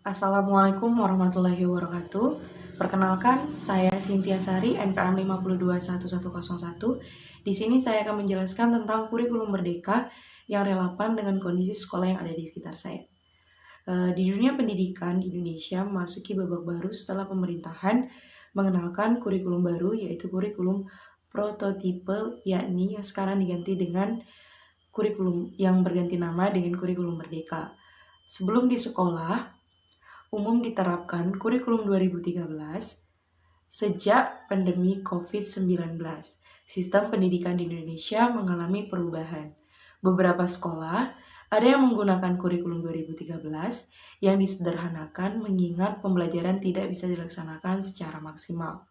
Assalamualaikum warahmatullahi wabarakatuh. Perkenalkan, saya Cynthia Sari, NPM 521101. Di sini saya akan menjelaskan tentang kurikulum merdeka yang relevan dengan kondisi sekolah yang ada di sekitar saya. Di dunia pendidikan di Indonesia memasuki babak baru setelah pemerintahan mengenalkan kurikulum baru, yaitu kurikulum prototipe, yakni yang sekarang diganti dengan kurikulum yang berganti nama dengan kurikulum merdeka. Sebelum di sekolah umum diterapkan kurikulum 2013, sejak pandemi COVID-19, sistem pendidikan di Indonesia mengalami perubahan. Beberapa sekolah ada yang menggunakan kurikulum 2013 yang disederhanakan mengingat pembelajaran tidak bisa dilaksanakan secara maksimal.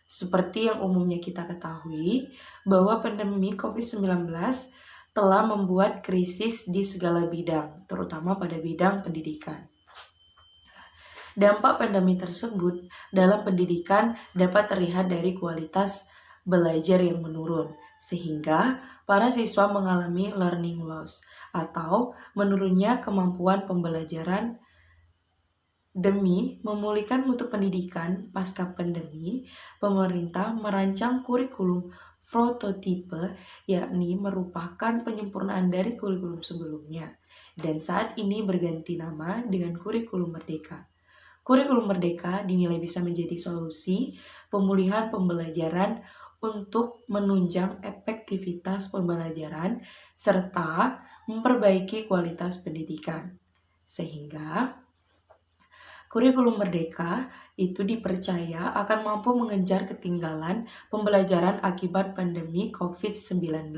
Seperti yang umumnya kita ketahui, bahwa pandemi COVID-19 telah membuat krisis di segala bidang, terutama pada bidang pendidikan. Dampak pandemi tersebut dalam pendidikan dapat terlihat dari kualitas belajar yang menurun, sehingga para siswa mengalami learning loss atau menurunnya kemampuan pembelajaran. Demi memulihkan mutu pendidikan pasca pandemi, pemerintah merancang kurikulum prototipe, yakni merupakan penyempurnaan dari kurikulum sebelumnya, dan saat ini berganti nama dengan kurikulum merdeka. Kurikulum merdeka dinilai bisa menjadi solusi pemulihan pembelajaran untuk menunjang efektivitas pembelajaran serta memperbaiki kualitas pendidikan. Sehingga kurikulum merdeka itu dipercaya akan mampu mengejar ketinggalan pembelajaran akibat pandemi COVID-19.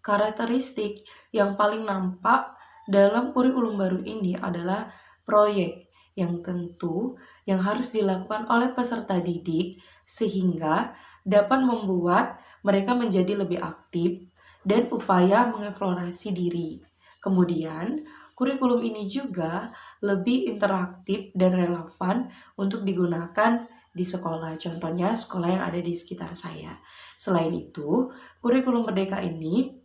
Karakteristik yang paling nampak dalam kurikulum baru ini adalah proyek yang tentu yang harus dilakukan oleh peserta didik sehingga dapat membuat mereka menjadi lebih aktif dan upaya mengeksplorasi diri. Kemudian, kurikulum ini juga lebih interaktif dan relevan untuk digunakan di sekolah, contohnya sekolah yang ada di sekitar saya. Selain itu, kurikulum merdeka ini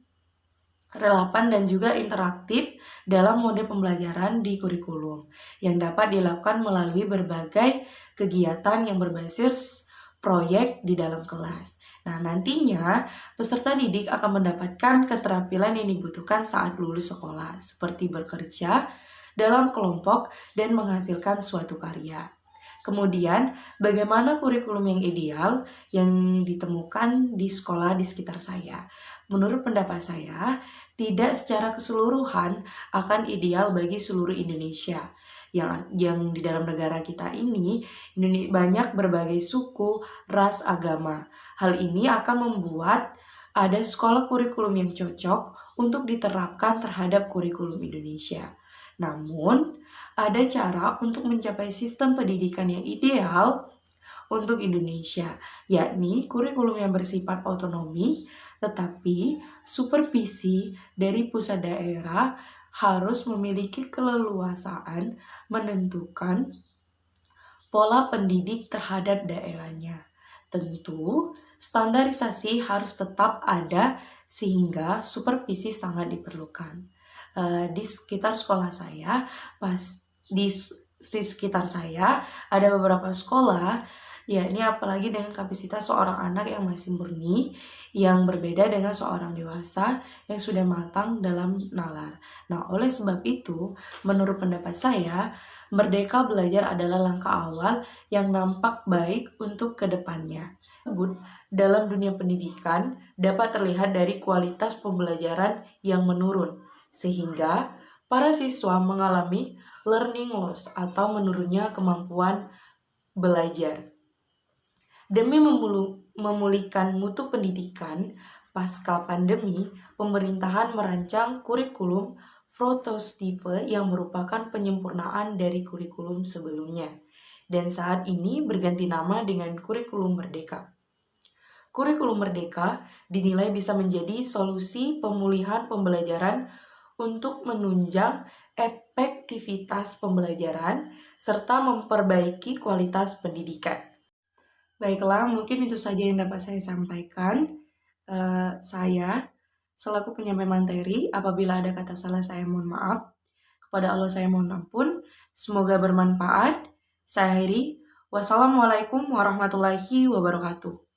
relevan dan juga interaktif dalam mode pembelajaran di kurikulum yang dapat dilakukan melalui berbagai kegiatan yang berbasis proyek di dalam kelas. Nah, nantinya peserta didik akan mendapatkan keterampilan yang dibutuhkan saat lulus sekolah, seperti bekerja dalam kelompok dan menghasilkan suatu karya. Kemudian, bagaimana kurikulum yang ideal yang ditemukan di sekolah di sekitar saya? Menurut pendapat saya, tidak secara keseluruhan akan ideal bagi seluruh Indonesia. Yang di dalam negara kita ini banyak berbagai suku, ras, agama. Hal ini akan membuat ada sekolah kurikulum yang cocok untuk diterapkan terhadap kurikulum Indonesia. Namun, ada cara untuk mencapai sistem pendidikan yang ideal untuk Indonesia, yakni kurikulum yang bersifat otonomi, tetapi supervisi dari pusat daerah harus memiliki keleluasaan menentukan pola pendidik terhadap daerahnya. Tentu, standarisasi harus tetap ada sehingga supervisi sangat diperlukan. Di sekitar sekolah saya, di sekitar saya ada beberapa sekolah, yakni apalagi dengan kapasitas seorang anak yang masih murni, yang berbeda dengan seorang dewasa yang sudah matang dalam nalar. Nah, oleh sebab itu, menurut pendapat saya, merdeka belajar adalah langkah awal yang nampak baik untuk kedepannya. Dalam dunia pendidikan dapat terlihat dari kualitas pembelajaran yang menurun, sehingga para siswa mengalami learning loss atau menurunnya kemampuan belajar. Demi memulihkan mutu pendidikan pasca pandemi, pemerintahan merancang kurikulum prototipe yang merupakan penyempurnaan dari kurikulum sebelumnya, dan saat ini berganti nama dengan kurikulum merdeka. Kurikulum merdeka dinilai bisa menjadi solusi pemulihan pembelajaran untuk menunjang efektivitas pembelajaran serta memperbaiki kualitas pendidikan. Baiklah, mungkin itu saja yang dapat saya sampaikan. Saya selaku penyampai materi, apabila ada kata salah saya mohon maaf. Kepada Allah saya mohon ampun. Semoga bermanfaat. Saya akhiri. Wassalamualaikum warahmatullahi wabarakatuh.